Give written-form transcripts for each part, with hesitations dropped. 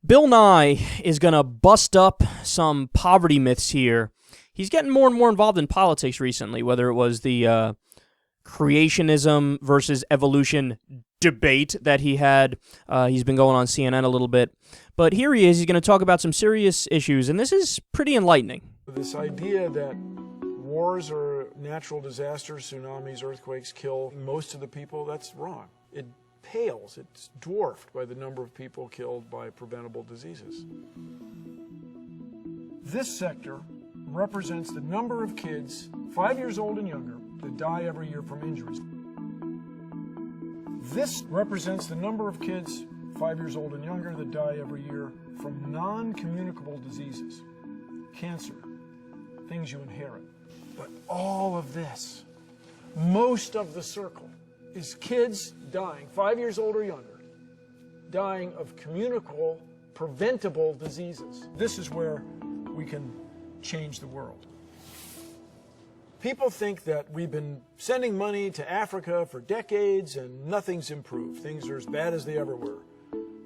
Bill Nye is going to bust up some poverty myths here. He's getting more and more involved in politics recently, whether it was the creationism versus evolution debate that he had. He's been going on CNN a little bit. But here he is. He's going to talk about some serious issues, and this is pretty enlightening. This idea that wars or natural disasters, tsunamis, earthquakes kill most of the people, that's wrong. It pales, it's dwarfed by the number of people killed by preventable diseases. This sector represents the number of kids 5 years old and younger that die every year from injuries. This represents the number of kids 5 years old and younger that die every year from non-communicable diseases, cancer, things you inherit. But all of this, most of the circle, is kids dying, 5 years old or younger, dying of communicable, preventable diseases. This is where we can change the world. People think that we've been sending money to Africa for decades and nothing's improved. Things are as bad as they ever were.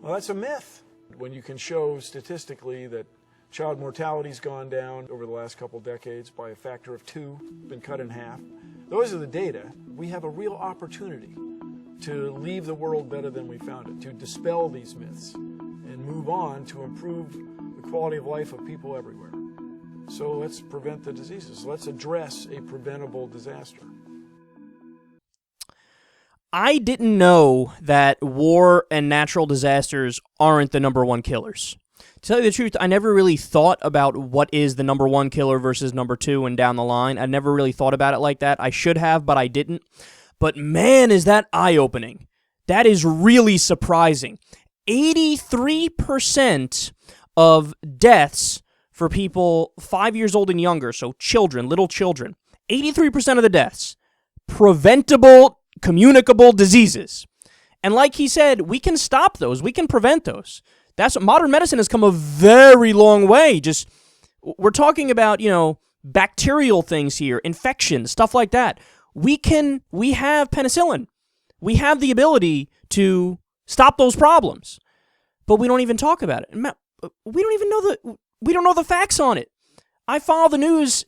Well, that's a myth. When you can show statistically that child mortality's gone down over the last couple decades by a factor of 2, been cut in half. Those are the data. We have a real opportunity to leave the world better than we found it, to dispel these myths and move on to improve the quality of life of people everywhere. So let's prevent the diseases. Let's address a preventable disaster. I didn't know that war and natural disasters aren't the number one killers. To tell you the truth, I never really thought about what is the number one killer versus number two and down the line. I never really thought about it like that. I should have, but I didn't. But man, is that eye-opening. That is really surprising. 83% of deaths for people 5 years old and younger, so children, little children, 83% of the deaths, preventable, communicable diseases. And like he said, we can stop those. We can prevent those. That's what modern medicine has come a very long way. Just, we're talking about, bacterial things here, infections, stuff like that. We have penicillin. We have the ability to stop those problems, but we don't even talk about it. We don't know the facts on it. I follow the news,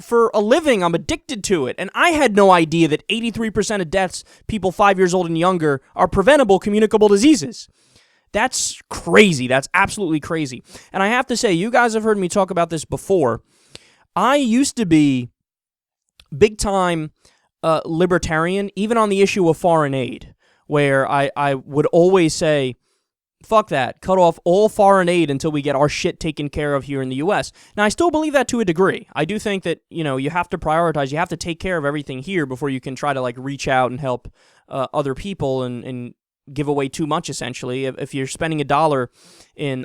for a living. I'm addicted to it. And I had no idea that 83% of deaths, people 5 years old and younger, are preventable communicable diseases. That's crazy. That's absolutely crazy. And I have to say, you guys have heard me talk about this before. I used to be big-time libertarian, even on the issue of foreign aid, where I would always say, fuck that, cut off all foreign aid until we get our shit taken care of here in the U.S. Now, I still believe that to a degree. I do think that, you have to prioritize, you have to take care of everything here before you can try to, reach out and help other people and give away too much, essentially. If you're spending $1 in,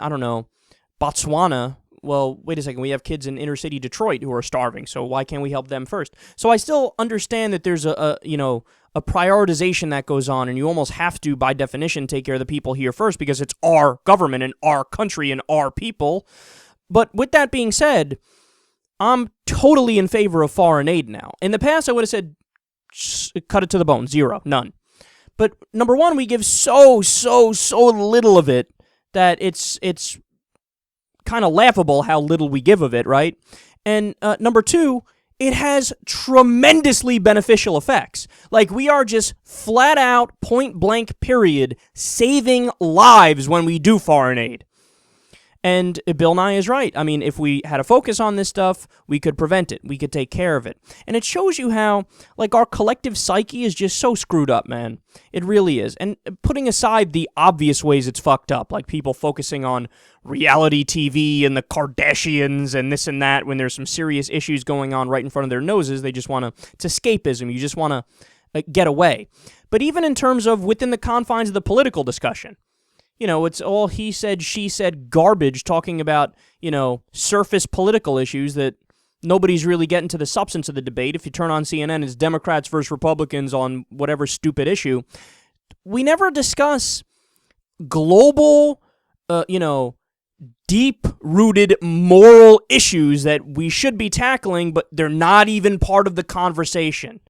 Botswana, well, wait a second, we have kids in inner city Detroit who are starving, so why can't we help them first? So I still understand that there's a prioritization that goes on, and you almost have to, by definition, take care of the people here first because it's our government and our country and our people. But with that being said, I'm totally in favor of foreign aid now. In the past, I would have said, cut it to the bone, zero, none. But number one, we give so little of it that it's kind of laughable how little we give of it, right? And number two, it has tremendously beneficial effects. We are just flat out, point blank, period, saving lives when we do foreign aid. And Bill Nye is right. I mean, if we had a focus on this stuff, we could prevent it. We could take care of it. And it shows you how, our collective psyche is just so screwed up, man. It really is. And putting aside the obvious ways it's fucked up, like people focusing on reality TV and the Kardashians and this and that, when there's some serious issues going on right in front of their noses, they just want to, it's escapism. You just want to get away. But even in terms of within the confines of the political discussion, it's all he said, she said garbage talking about, surface political issues that nobody's really getting to the substance of the debate. If you turn on CNN, it's Democrats versus Republicans on whatever stupid issue. We never discuss global, deep-rooted moral issues that we should be tackling, but they're not even part of the conversation.